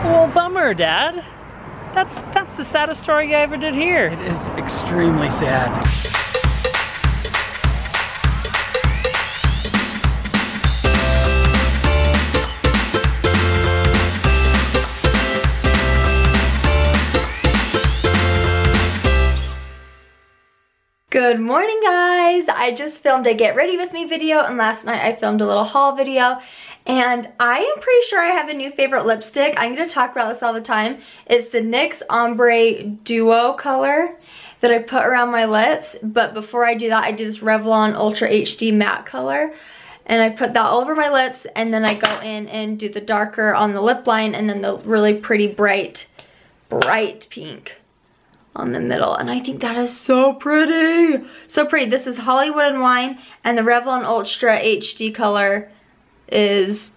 Well, bummer, Dad. That's the saddest story I ever did hear. It is extremely sad. Good morning, guys. I just filmed a get ready with me video, and last night I filmed a little haul video, and I am pretty sure I have a new favorite lipstick. I'm gonna talk about this all the time. It's the NYX Ombre Duo color that I put around my lips, but before I do that, I do this Revlon Ultra HD matte color, and I put that all over my lips, and then I go in and do the darker on the lip line, and then the really pretty bright pink on the middle, and I think that is so pretty. So pretty. This is Hollywood and Wine, and the Revlon Ultra HD color is,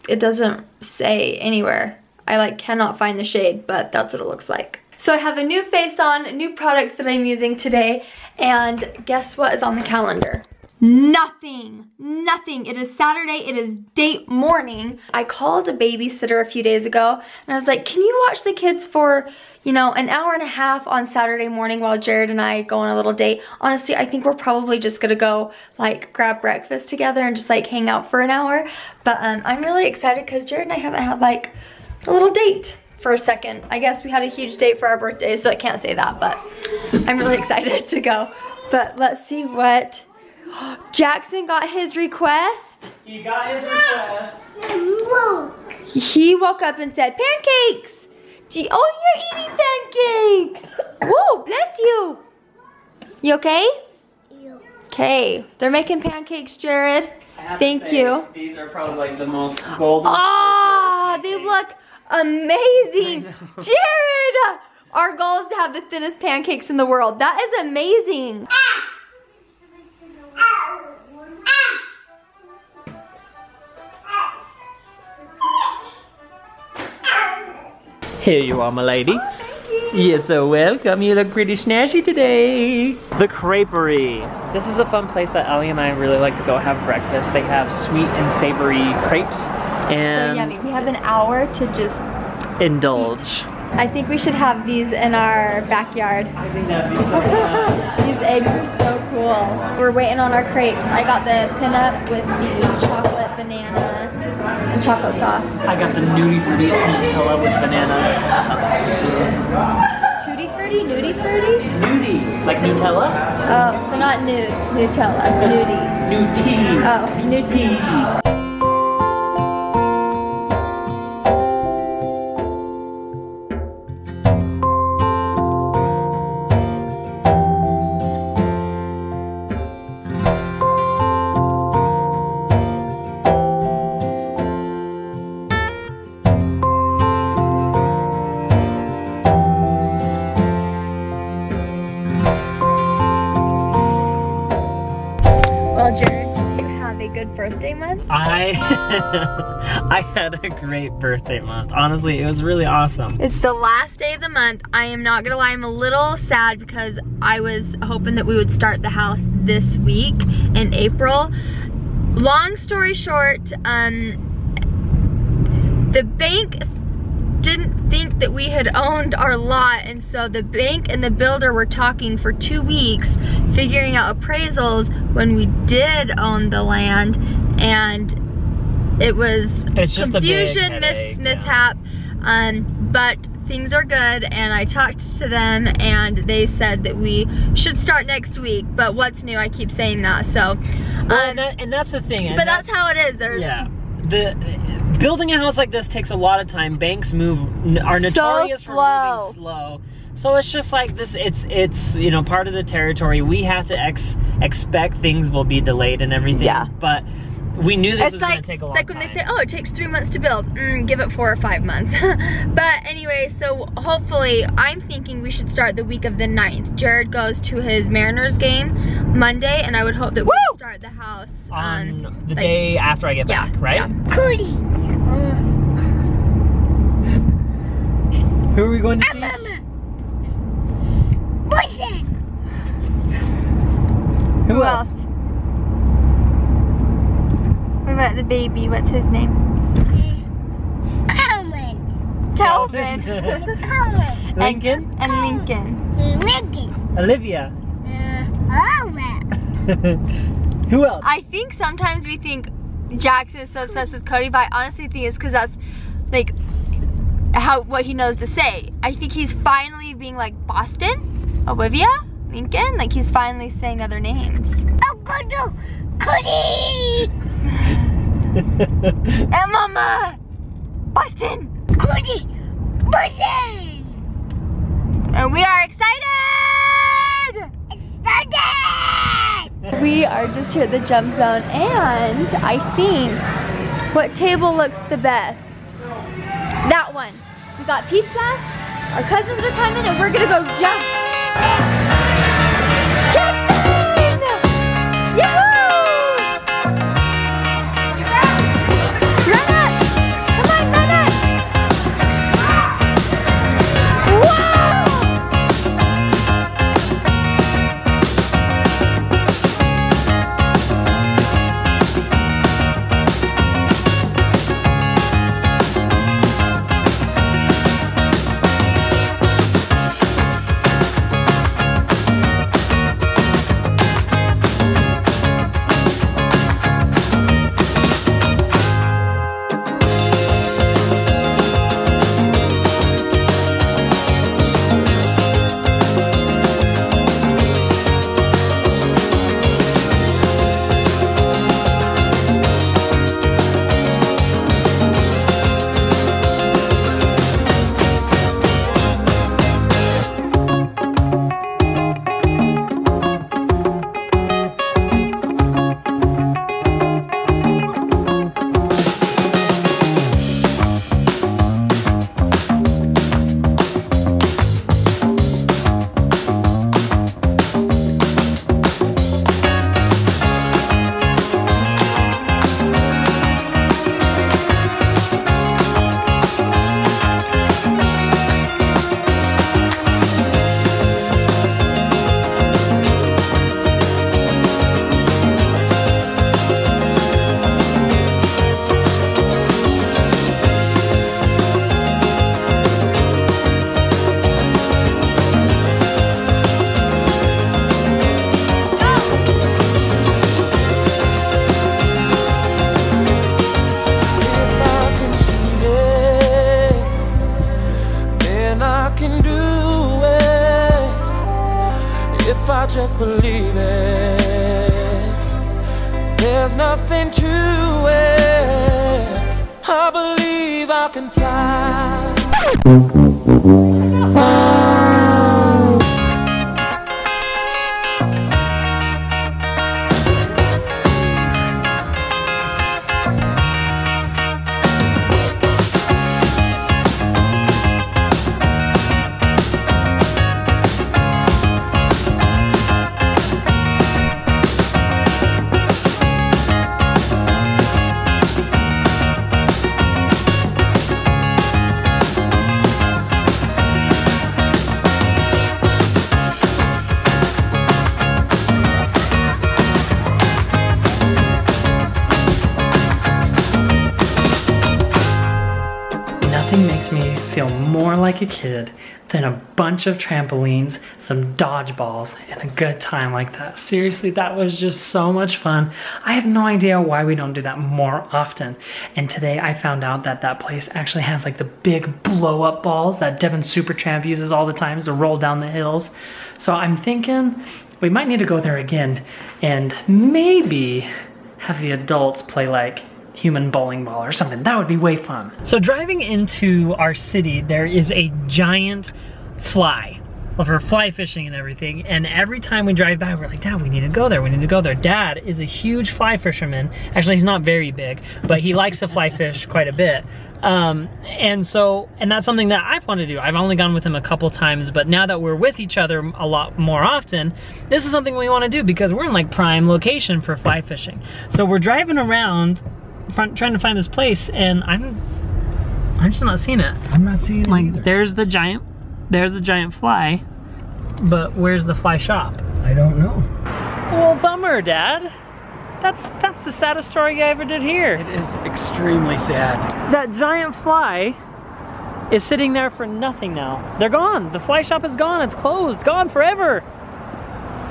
it doesn't say anywhere. I like cannot find the shade, but that's what it looks like. So I have a new face on, new products that I'm using today, and guess what is on the calendar? Nothing. It is Saturday, it is date morning. I called a babysitter a few days ago, and I was like, can you watch the kids for, you know, an hour and a half on Saturday morning while Jared and I go on a little date? Honestly, I think we're probably just gonna go like grab breakfast together and just like hang out for an hour. But I'm really excited because Jared and I haven't had like a little date for a second. I guess we had a huge date for our birthday, so I can't say that, but I'm really excited to go. But let's see what Jackson got his request. He got his request. He woke up and said, pancakes. Oh, you're eating pancakes. Whoa, bless you. You okay? Yeah. Okay, they're making pancakes, Jared. Thank you. These are probably like the most golden. Ah, they look amazing. Jared, our goal is to have the thinnest pancakes in the world. That is amazing. Here you are, my lady. Oh, thank you. You're so welcome. You look pretty snazzy today. The Creperie. This is a fun place that Ellie and I really like to go have breakfast. They have sweet and savory crepes. And so yummy. We have an hour to just indulge. Eat. I think we should have these in our backyard. I think that'd be so fun. These eggs are so cool. We're waiting on our crepes. I got the pinup with the chocolate banana and chocolate sauce. I got the Nudie Fruity. It's Nutella with bananas. Tutti Frutti? Nudie Frutti? Nudie. Like Nutella? Oh, so not nude. Nutella. Nudie. Nudie. Oh, Nudie. Well, Jared, did you have a good birthday month? I had a great birthday month. Honestly, it was really awesome. It's the last day of the month. I am not gonna lie, I'm a little sad because I was hoping that we would start the house this week in April. Long story short, the bank didn't think that we had owned our lot, and so the bank and the builder were talking for 2 weeks, figuring out appraisals when we did own the land, and it was just confusion, a big headache, mishap, but things are good, and I talked to them and they said that we should start next week. But what's new? I keep saying that. So and that's the thing. But that's how it is. Building a house like this takes a lot of time. Banks are notorious for moving slow. So it's just like this, it's you know, part of the territory. We have to expect things will be delayed and everything. Yeah. But we knew this was gonna take a long time. It's like when they say, oh, it takes 3 months to build. Give it 4 or 5 months. But anyway, so hopefully, I'm thinking we should start the week of the 9th. Jared goes to his Mariners game Monday, and I would hope that we start the house on the day after I get back, right? Yeah. Cody. Who are we going to see? Who else? What about the baby? What's his name? Cameron. Calvin. Lincoln? And Lincoln. Olivia. Who else? I think sometimes we think Jackson is so obsessed with Cody, but I honestly think it's because that's like what he knows to say. I think he's finally being like Boston, Olivia, Lincoln, like he's finally saying other names. Cody! And Mama! Boston! Cody! Boston! And we are excited! We are just here at the jump zone, and I think what table looks the best? That one. We got pizza, our cousins are coming, and we're gonna go jump. Jackson! Yahoo! Run up! Come on, run up! Whoa! Just believe it. There's nothing to it. I believe I can fly. Nothing makes me feel more like a kid than a bunch of trampolines, some dodgeballs, and a good time like that. Seriously, that was just so much fun. I have no idea why we don't do that more often. And today I found out that that place actually has like the big blow up balls that Devin Supertramp uses all the time to roll down the hills. So I'm thinking we might need to go there again and maybe have the adults play like human bowling ball or something. That would be way fun. So driving into our city, there is a giant fly for fly fishing and everything. And every time we drive by, we're like, Dad, we need to go there. We need to go there. Dad is a huge fly fisherman. Actually, he's not very big, but he likes to fly fish quite a bit. And that's something that I've wanted to do. I've only gone with him a couple times, but now that we're with each other a lot more often, this is something we want to do because we're in like prime location for fly fishing. So we're driving around trying to find this place, and I'm just not seeing it. I'm not seeing it like either. there's the giant fly, but where's the fly shop? I don't know. Well, bummer, Dad. That's the saddest story I ever did here. It is extremely sad. That giant fly is sitting there for nothing now. They're gone. The fly shop is gone. It's closed. Gone forever.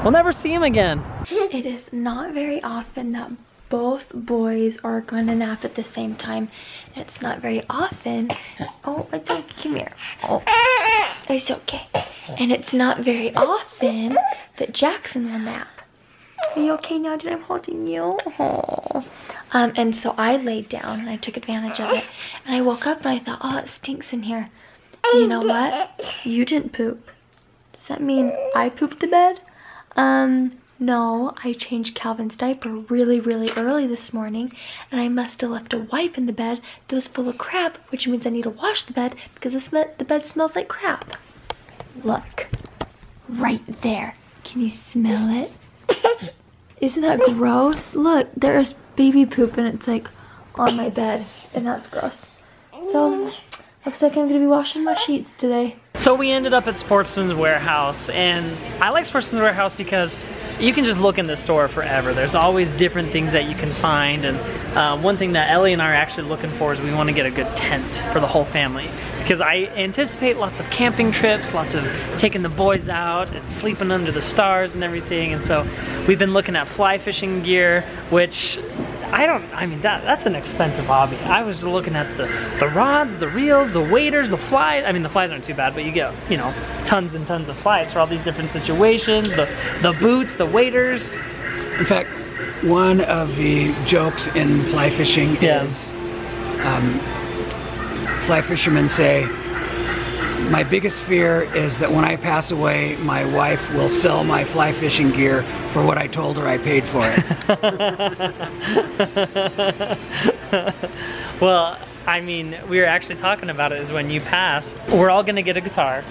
We'll never see them again. It is not very often that both boys are going to nap at the same time. It's not very often. Oh, it's okay. Come here. Oh, it's okay. And it's not very often that Jackson will nap. Are you okay now that I'm holding you? Oh. And so I laid down and I took advantage of it. And I woke up and I thought, oh, it stinks in here. And you know what? You didn't poop. Does that mean I pooped the bed? No, I changed Calvin's diaper really, really early this morning, and I must have left a wipe in the bed that was full of crap, which means I need to wash the bed because the bed smells like crap. Look, right there. Can you smell it? Isn't that gross? Look, there's baby poop and it's like on my bed, and that's gross. So, looks like I'm gonna be washing my sheets today. So we ended up at Sportsmans Warehouse, and I like Sportsmans Warehouse because you can just look in the store forever. There's always different things that you can find, and one thing that Ellie and I are actually looking for is we want to get a good tent for the whole family, because I anticipate lots of camping trips, lots of taking the boys out and sleeping under the stars and everything. And so we've been looking at fly fishing gear, which I mean, that's an expensive hobby. I was looking at the rods, the reels, the waders, the flies. I mean, the flies aren't too bad, but you get, you know, tons and tons of flies for all these different situations. The boots, the waders. In fact, one of the jokes in fly fishing is fly fishermen say, my biggest fear is that when I pass away, my wife will sell my fly fishing gear for what I told her I paid for it. Well, I mean, we were actually talking about it, is when you pass, we're all gonna get a guitar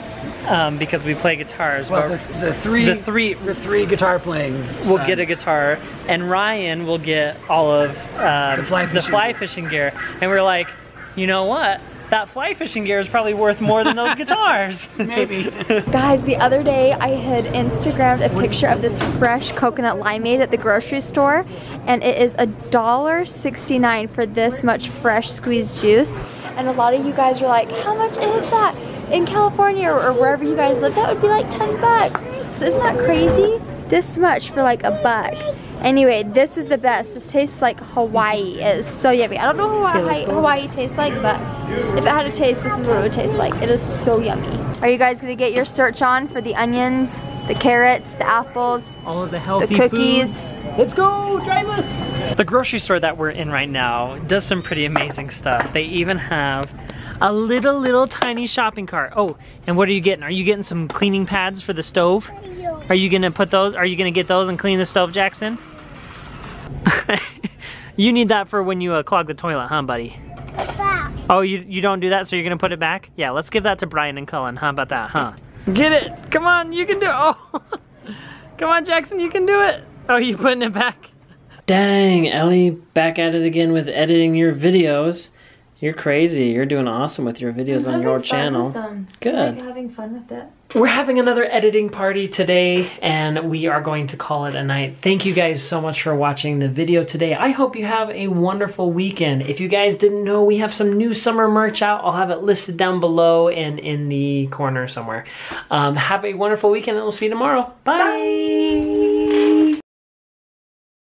because we play guitars. Well, the three guitar playing will get a guitar, and Ryan will get all of the fly fishing gear. And we're like, you know what? That fly fishing gear is probably worth more than those guitars. Maybe. Guys, the other day I had Instagrammed a picture of this fresh coconut limeade at the grocery store, and it is $1.69 for this much fresh squeezed juice. And a lot of you guys were like, how much is that? In California or wherever you guys live, that would be like 10 bucks. So isn't that crazy? This much for like $1. Anyway, this is the best. This tastes like Hawaii. It is so yummy. I don't know what Hawaii tastes like, but if it had a taste, this is what it would taste like. It is so yummy. Are you guys gonna get your search on for the onions, the carrots, the apples, all of the healthy the cookies? Foods. Let's go, drive us! The grocery store that we're in right now does some pretty amazing stuff. They even have a little tiny shopping cart. Oh, and what are you getting? Are you getting some cleaning pads for the stove? Are you gonna put those, are you gonna get those and clean the stove, Jackson? You need that for when you clog the toilet, huh, buddy? Oh, you don't do that, so you're gonna put it back? Yeah, let's give that to Brian and Cullen. How about that, huh? Get it! Come on, you can do it! Oh! Come on, Jackson, you can do it! Oh, you putting it back? Dang, Ellie, back at it again with editing your videos. You're crazy. You're doing awesome with your videos on your channel. Good. I like having fun with it. We're having another editing party today, and we are going to call it a night. Thank you guys so much for watching the video today. I hope you have a wonderful weekend. If you guys didn't know, we have some new summer merch out. I'll have it listed down below and in the corner somewhere. Have a wonderful weekend, and we'll see you tomorrow. Bye. Bye.